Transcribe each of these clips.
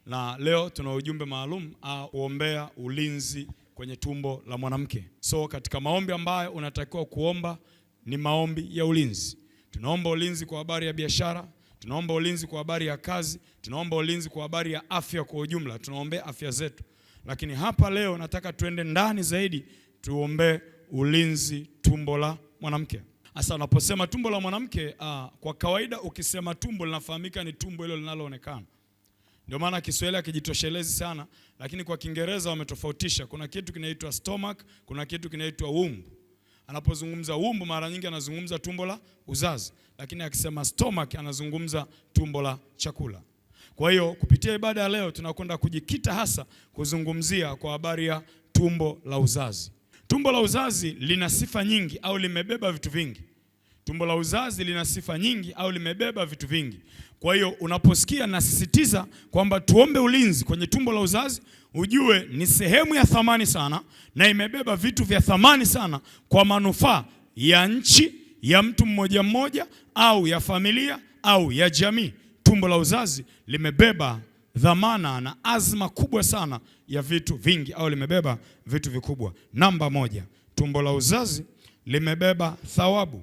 Na leo tuna ujumbe maalum kuombea ulinzi kwenye tumbo la mwanamke. So katika maombi ambayo unatakiwa kuomba ni maombi ya ulinzi. Tunaomba ulinzi kwa habari ya biashara, tunaomba ulinzi kwa habari ya kazi, tunaomba ulinzi kwa habari ya afya kwa ujumla, tunaombea afya zetu. Lakini hapa leo nataka tuende ndani zaidi, tuombe ulinzi tumbo la mwanamke. Sasa unaposema tumbo la mwanamke, kwa kawaida ukisema tumbo linafahamika ni tumbo hilo linaloonekana. Ndio maana Kiswahili hakijitoshelezi sana, lakini kwa Kiingereza wametofautisha. Kuna kitu kinaitwa stomach, kuna kitu kinaitwa womb. Anapozungumza womb mara nyingi anazungumza tumbo la uzazi, lakini akisema stomach anazungumza tumbo la chakula. Kwa hiyo kupitia ibada ya leo tunakwenda kujikita hasa kuzungumzia kwa habari ya tumbo la uzazi. Tumbo la uzazi lina sifa nyingi au limebeba vitu vingi. Tumbo la uzazi lina sifa nyingi au limebeba vitu vingi. Kwa hiyo unaposikia nasisitiza kwamba tuombe ulinzi kwenye tumbo la uzazi, ujue ni sehemu ya thamani sana na imebeba vitu vya thamani sana kwa manufaa ya nchi, ya mtu mmoja mmoja au ya familia au ya jamii. Tumbo la uzazi limebeba dhamana na azma kubwa sana ya vitu vingi au limebeba vitu vikubwa. Namba moja, tumbo la uzazi limebeba thawabu.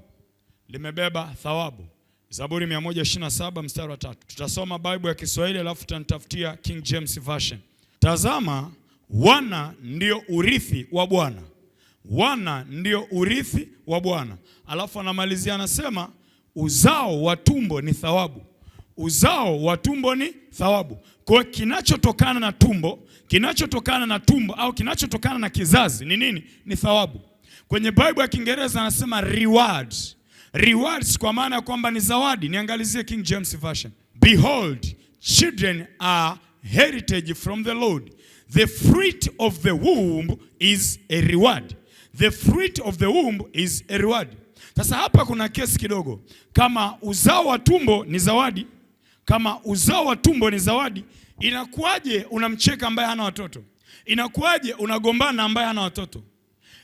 Limebeba thawabu. Zaburi 127 mstari wa 3. Tutasoma Bible ya Kiswahili alafu tutanitafutia King James Version. Tazama, wana ndio urithi wa Bwana. Wana ndio urithi wa Bwana. Alafu anamalizia anasema uzao wa tumbo ni thawabu. Uzao wa tumbo ni thawabu. Kwa kinachotokana na tumbo au kinachotokana na kizazi ni nini? Ni thawabu. Kwenye Bible ya Kiingereza anasema rewards. Rewards kwa maana ya kwamba ni zawadi. Niangalizie King James Version. Behold, children are heritage from the Lord. The fruit of the womb is a reward. The fruit of the womb is a reward. Sasa hapa kuna kesi kidogo. Kama uzao wa tumbo ni zawadi, inakuwaje unamcheka ambaye hana watoto? Inakuwaje unagombana ambaye hana watoto?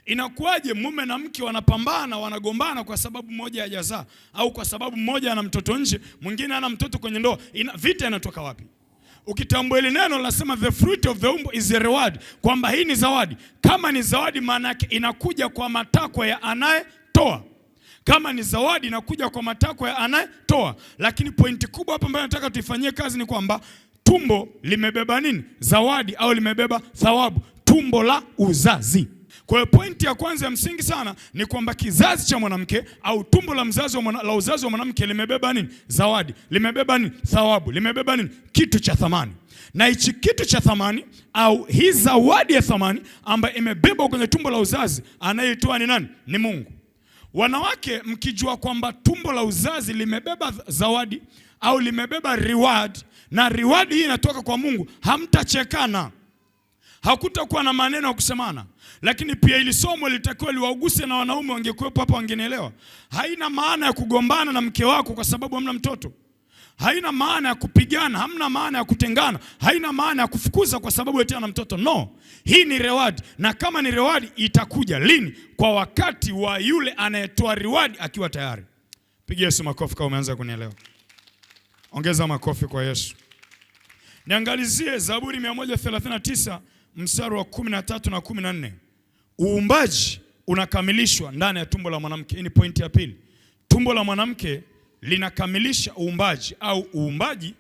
Inakuwaje mume na mke wanapambana, wanagombana kwa sababu mmoja hajazaa au kwa sababu mmoja ana mtoto nje, mwingine ana mtoto kwenye ndoa? Vita inatoka wapi? Ukitambua ile neno linasema the fruit of the womb is a reward, kwamba hii ni zawadi. Kama ni zawadi maana yake inakuja kwa matakwa ya anayetoa. Kama ni zawadi inakuja kwa matakwa ya anayetoa. Lakini pointi kubwa hapa ambayo nataka tuifanyie kazi ni kwamba tumbo limebeba nini? Zawadi au limebeba thawabu. Tumbo la uzazi. Kwa hiyo pointi ya kwanza ya msingi sana ni kwamba kizazi cha mwanamke au tumbo la uzazi wa mwanamke limebeba nini? Zawadi. Limebeba nini? Thawabu. Limebeba nini? Kitu cha thamani. Na hichi kitu cha thamani au hii zawadi ya thamani ambayo imebeba kwenye tumbo la uzazi, anayetoa ni nani? Ni Mungu. Wanawake, mkijua kwamba tumbo la uzazi limebeba zawadi au limebeba reward, na reward hii inatoka kwa Mungu, hamtachekana. Hakutakuwa na maneno ya kusemana. Lakini pia ili somo litakiwa liwauguse na wanaume wangekuwepo hapa wangenielewa. Haina maana ya kugombana na mke wako kwa sababu hamna mtoto. Haina maana ya kupigana, hamna maana ya kutengana. Haina maana ya kufukuza kwa sababu eti ana mtoto. No. Hii ni reward, na kama ni reward itakuja lini? Kwa wakati wa yule anayetoa reward akiwa tayari. Pigia Yesu makofi kama umeanza kunielewa. Ongeza makofi kwa Yesu. Niangalizie Zaburi 139 mstari wa 13 na 14. Uumbaji unakamilishwa ndani ya tumbo la mwanamke. Hii ni pointi ya pili. Tumbo la mwanamke linakamilisha uumbaji au uumbaji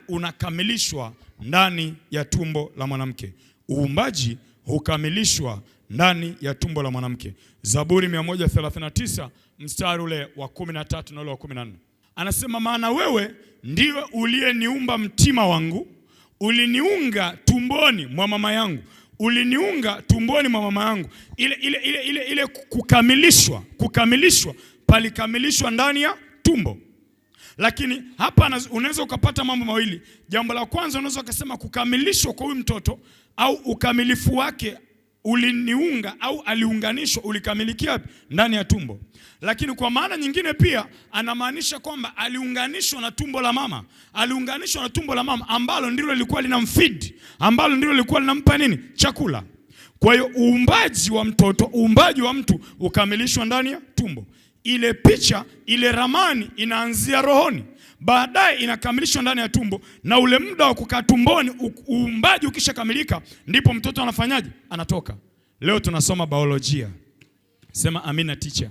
unakamilishwa ndani ya tumbo la mwanamke. Uumbaji hukamilishwa ndani ya tumbo la mwanamke. Zaburi 139 mstari ule wa 13 na ule wa 14. Anasema, maana wewe ndiwe uliyeniumba mtima wangu, uliniunga tumboni mwa mama yangu. Uliniunga tumboni mwa mama yangu. Ile kukamilishwa palikamilishwa ndani ya tumbo. Lakini hapa unaweza ukapata mambo mawili. Jambo la kwanza unaweza ukasema kukamilishwa kwa huyu mtoto au ukamilifu wake uliniunga au aliunganishwa, ulikamilikia ndani ya tumbo. Lakini kwa maana nyingine pia anamaanisha kwamba aliunganishwa na tumbo la mama. Aliunganishwa na tumbo la mama ambalo ndilo lilikuwa linamfeed, ambalo ndilo lilikuwa linampa nini? Chakula. Kwa hiyo uumbaji wa mtoto, uumbaji wa mtu ukamilishwa ndani ya tumbo. Ile picha, ile ramani inaanzia rohoni. baadaye inakamilishwa ndani ya tumbo, na ule muda wa kukaa tumboni, uumbaji ukishakamilika, ndipo mtoto anafanyaje? Anatoka. Leo tunasoma biolojia. Sema amina teacher.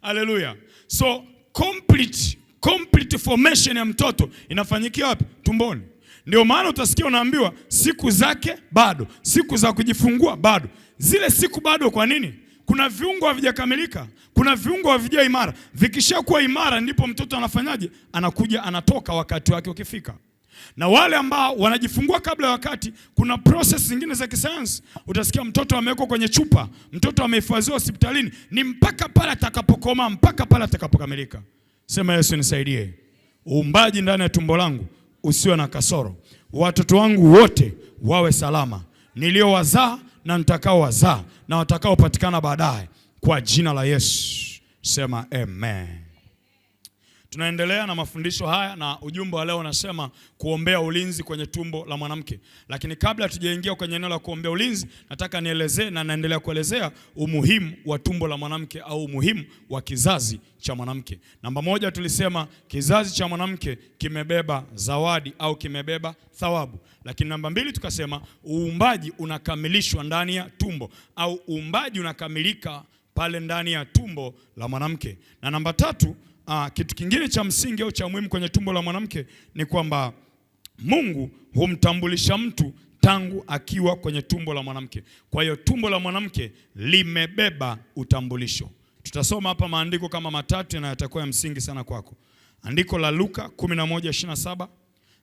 Haleluya. So complete formation ya mtoto inafanyikia wapi? Tumboni. Ndio maana utasikia unaambiwa siku zake bado, siku za kujifungua bado. Zile siku bado kwa nini? Kuna viungo havijakamilika, kuna viungo havija imara. Vikishakuwa imara ndipo mtoto anafanyaje? Anakuja, anatoka wakati wake ukifika. Na wale ambao wanajifungua kabla ya wakati, kuna process zingine za kisayansi. Utasikia mtoto amewekwa kwenye chupa, mtoto amehifadhiwa hospitalini, ni mpaka pale atakapokoma, mpaka pale atakapokamilika. Sema Yesu nisaidie. Uumbaji ndani ya tumbo langu usiwe na kasoro. Watoto wangu wote wawe salama, niliowazaa na nitakao wazaa na watakao patikana baadaye, kwa jina la Yesu. Sema amen. Tunaendelea na mafundisho haya, na ujumbe wa leo unasema kuombea ulinzi kwenye tumbo la mwanamke. Lakini kabla hatujaingia kwenye eneo la kuombea ulinzi, nataka nielezee na naendelea kuelezea umuhimu wa tumbo la mwanamke au umuhimu wa kizazi cha mwanamke. Namba moja, tulisema kizazi cha mwanamke kimebeba zawadi au kimebeba thawabu. Lakini namba mbili tukasema uumbaji unakamilishwa ndani ya tumbo au uumbaji unakamilika pale ndani ya tumbo la mwanamke. Na namba tatu, kitu kingine cha msingi au cha muhimu kwenye tumbo la mwanamke ni kwamba Mungu humtambulisha mtu tangu akiwa kwenye tumbo la mwanamke. Kwa hiyo tumbo la mwanamke limebeba utambulisho. Tutasoma hapa maandiko kama matatu na yatakuwa ya msingi sana kwako. Andiko la Luka 11:27,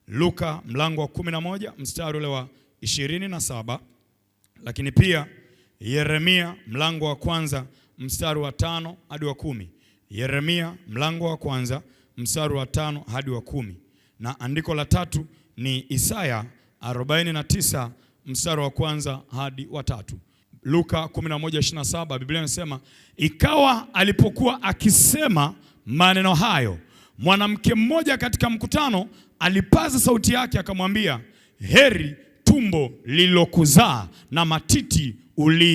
Luka mlango wa 11 mstari ule wa 27, lakini pia Yeremia mlango wa kwanza mstari wa 5 hadi wa 10. Yeremia mlango wa kwanza mstari wa 5 hadi wa 10. Na andiko la tatu ni Isaya 49 mstari wa kwanza hadi wa 3. Luka 11:27, Biblia inasema, ikawa alipokuwa akisema maneno hayo, mwanamke mmoja katika mkutano alipaza sauti yake akamwambia, heri tumbo lililokuzaa na matiti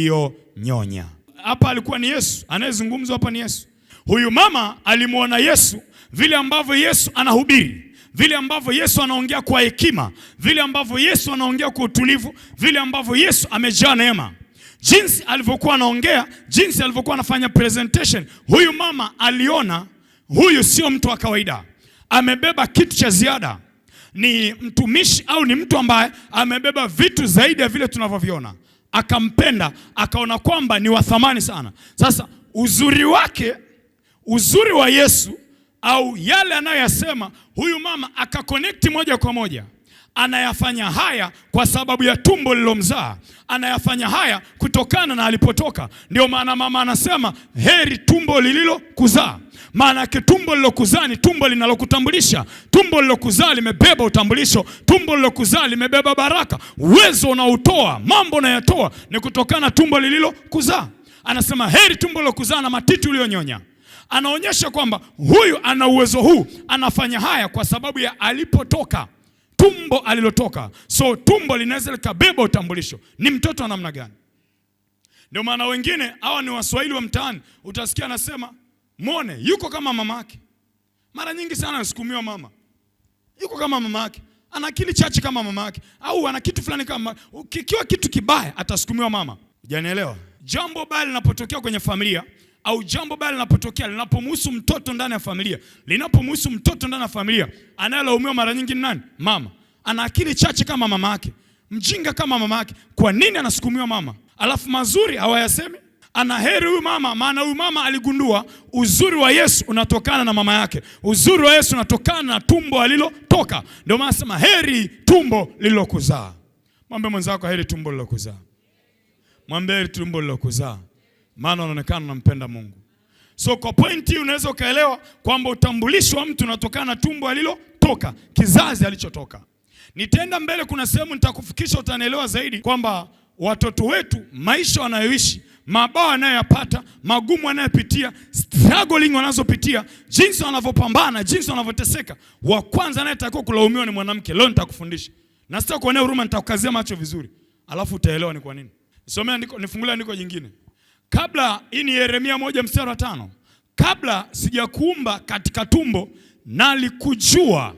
uliyonyonya. Hapa alikuwa ni Yesu, anayezungumzwa hapa ni Yesu. Huyu mama alimuona Yesu, vile ambavyo Yesu anahubiri, vile ambavyo Yesu anaongea kwa hekima, vile ambavyo Yesu anaongea kwa utulivu, vile ambavyo Yesu amejaa neema. Jinsi alivyokuwa anaongea, jinsi alivyokuwa anafanya presentation, huyu mama aliona huyu sio mtu wa kawaida. Amebeba kitu cha ziada. Ni mtumishi au ni mtu ambaye amebeba vitu zaidi ya vile tunavyoviona. Akampenda, akaona kwamba ni wa thamani sana. Sasa uzuri wake, uzuri wa Yesu au yale anayoyasema, huyu mama akakonekti moja kwa moja. Anayafanya haya kwa sababu ya tumbo lilomzaa. Anayafanya haya kutokana na alipotoka. Ndio maana mama anasema heri tumbo lililokuzaa. Maana yake tumbo lilokuzaa ni tumbo linalokutambulisha. Tumbo lilokuzaa limebeba utambulisho. Tumbo lilokuzaa limebeba baraka. Uwezo unaotoa, mambo unayatoa ni kutokana na tumbo lililokuzaa. Anasema heri tumbo lilokuzaa na matiti uliyonyonya. Anaonyesha kwamba huyu ana uwezo huu, anafanya haya kwa sababu ya alipotoka, tumbo alilotoka. So tumbo linaweza likabeba utambulisho. Ni mtoto wa namna gani? Ndio maana wengine hawa ni Waswahili wa mtaani, utasikia anasema muone yuko kama mama yake. Mara nyingi sana anasukumiwa mama. Yuko kama mama yake. Ana akili chache kama mama yake, au ana kitu fulani kama, kikiwa kitu kibaya atasukumiwa mama. Hujanielewa? Jambo baya linapotokea kwenye familia, au jambo baya linapotokea linapomhusu mtoto ndani ya familia, linapomhusu mtoto ndani ya familia, anayelaumiwa mara nyingi ni nani? Mama. Ana akili chache kama mama yake, mjinga kama mama yake. Kwa nini anasukumiwa mama? Alafu mazuri hawayasemi. Ana heri huyu mama, maana huyu mama aligundua uzuri wa Yesu unatokana na mama yake. Uzuri wa Yesu unatokana na tumbo alilotoka. Ndio maana sema heri tumbo lililokuzaa. Mwambie mwenzako heri tumbo lililokuzaa. Mwambie heri tumbo lililokuzaa. Maana unaonekana unampenda Mungu. So kwa pointi unaweza ukaelewa kwamba utambulisho wa mtu unatokana na tumbo alilotoka, kizazi alichotoka. Nitaenda mbele, kuna sehemu nitakufikisha utanielewa zaidi kwamba watoto wetu maisha wanayoishi, mabao wanayoyapata, magumu wanayopitia, struggling wanazopitia, jinsi wanavyopambana, jinsi wanavyoteseka, wa kwanza anayetakiwa kulaumiwa ni mwanamke. Leo nitakufundisha. Na sita kuonea huruma, nitakukazia macho vizuri. Alafu utaelewa ni kwa nini. Somea andiko, nifungulie andiko jingine. Kabla, hii ni Yeremia 1 mstari wa 5. Kabla sijakuumba katika tumbo nalikujua,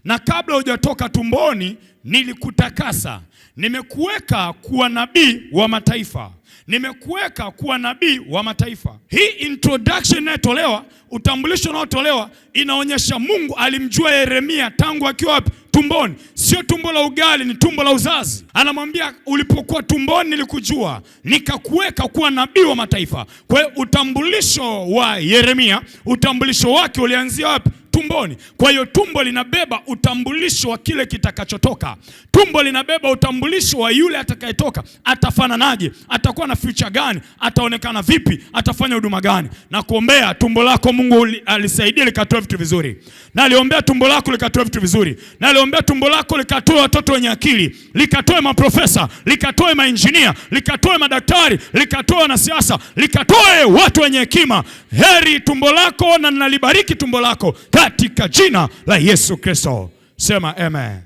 na kabla hujatoka tumboni nilikutakasa. Nimekuweka kuwa nabii wa mataifa. Nimekuweka kuwa nabii wa mataifa. Hii introduction inayotolewa, utambulisho unaotolewa, inaonyesha Mungu alimjua Yeremia tangu akiwa wapi? Tumboni. Sio tumbo la ugali, ni tumbo la uzazi. Anamwambia ulipokuwa tumboni nilikujua, nikakuweka kuwa nabii wa mataifa. Kwa hiyo utambulisho wa Yeremia, utambulisho wake ulianzia wapi? Tumboni. Kwa hiyo tumbo linabeba utambulisho wa kile kitakachotoka. Tumbo linabeba utambulisho wa yule atakayetoka. Atafananaje? Atakuwa na future gani? Ataonekana vipi? Atafanya huduma gani? Na kuombea tumbo lako Mungu alisaidia likatoe vitu vizuri. Na aliombea tumbo lako likatoe vitu vizuri. Na aliombea tumbo lako likatoe watoto wenye akili, likatoe maprofesa, likatoe mainjinia, likatoe madaktari, likatoe wanasiasa, likatoe watu wenye hekima. Heri tumbo lako, na nalibariki tumbo lako katika jina la Yesu Kristo. Sema amen.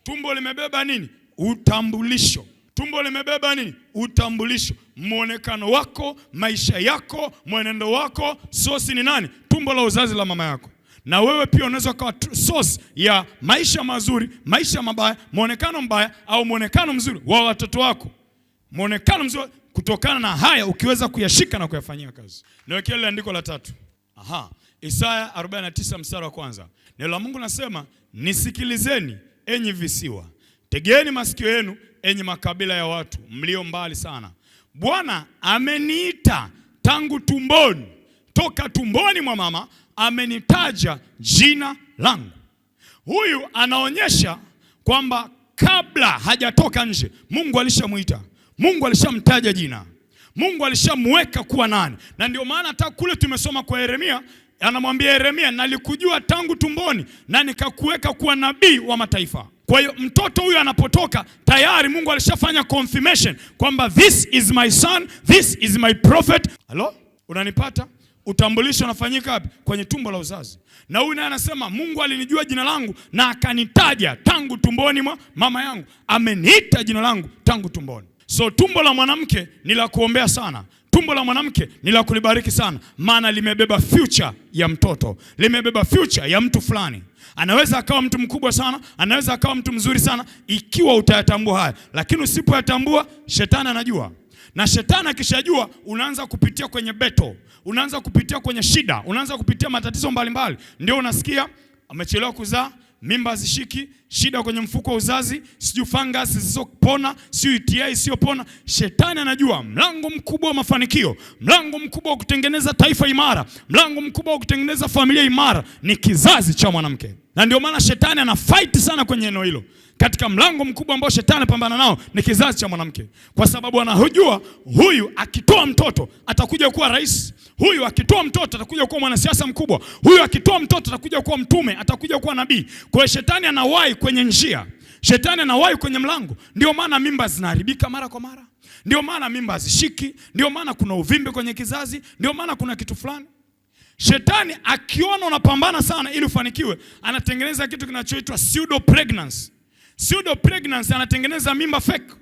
Tumbo limebeba nini? Utambulisho. Tumbo limebeba nini? Utambulisho. Muonekano wako, maisha yako, mwenendo wako, sosi ni nani? Tumbo la uzazi la mama yako. Na wewe pia unaweza kuwa source ya maisha mazuri, maisha mabaya, muonekano mbaya au muonekano mzuri wa watoto wako. Muonekano mzuri kutokana na haya ukiweza kuyashika na kuyafanyia kazi. Niwekea ile andiko la 3. Isaya 49 mstari wa 1. Neno la Mungu nasema, nisikilizeni enyi visiwa, tegeni masikio yenu enyi makabila ya watu mlio mbali sana. Bwana ameniita tangu tumboni, toka tumboni mwa mama amenitaja jina langu. Huyu anaonyesha kwamba kabla hajatoka nje Mungu alishamuita, Mungu alishamtaja jina, Mungu alishamweka kuwa nani. Na ndio maana hata kule tumesoma kwa Yeremia, anamwambia Yeremia, nalikujua tangu tumboni na nikakuweka kuwa nabii wa mataifa. Kwa hiyo mtoto huyu anapotoka tayari Mungu alishafanya confirmation kwamba this is my son, this is my prophet. Hello? Unanipata? Utambulisho unafanyika wapi? Kwenye tumbo la uzazi. Na huyu naye anasema Mungu alinijua jina langu na akanitaja tangu tumboni mwa mama yangu. Ameniita jina langu tangu tumboni. So tumbo la mwanamke ni la kuombea sana. Tumbo la mwanamke ni la kulibariki sana, maana limebeba future ya mtoto, limebeba future ya mtu fulani. Anaweza akawa mtu mkubwa sana, anaweza akawa mtu mzuri sana ikiwa utayatambua haya. Lakini usipoyatambua, shetani anajua. Na shetani akishajua, unaanza kupitia kwenye beto, unaanza kupitia kwenye shida, unaanza kupitia matatizo mbalimbali. Ndio unasikia amechelewa kuzaa, mimba zishiki, shida kwenye mfuko wa uzazi, siju fungus zisizopona, siju UTI isiyopona. Shetani anajua mlango mkubwa wa mafanikio, mlango mkubwa wa kutengeneza taifa imara, mlango mkubwa wa kutengeneza familia imara ni kizazi cha mwanamke. Na ndio maana shetani ana fight sana kwenye eneo hilo. Katika mlango mkubwa ambao shetani anapambana nao ni kizazi cha mwanamke. Kwa sababu anajua huyu akitoa mtoto atakuja kuwa rais. Huyu akitoa mtoto atakuja kuwa mwanasiasa mkubwa. Huyu akitoa mtoto atakuja kuwa mtume, atakuja kuwa nabii. Kwa hiyo shetani anawahi kwenye njia. Shetani anawahi kwenye mlango. Ndio maana mimba zinaharibika mara kwa mara. Ndio maana mimba hazishiki. Ndio maana kuna uvimbe kwenye kizazi. Ndio maana kuna kitu fulani. Shetani akiona unapambana sana ili ufanikiwe, anatengeneza kitu kinachoitwa pseudo pregnancy. Pseudo pregnancy anatengeneza mimba fake.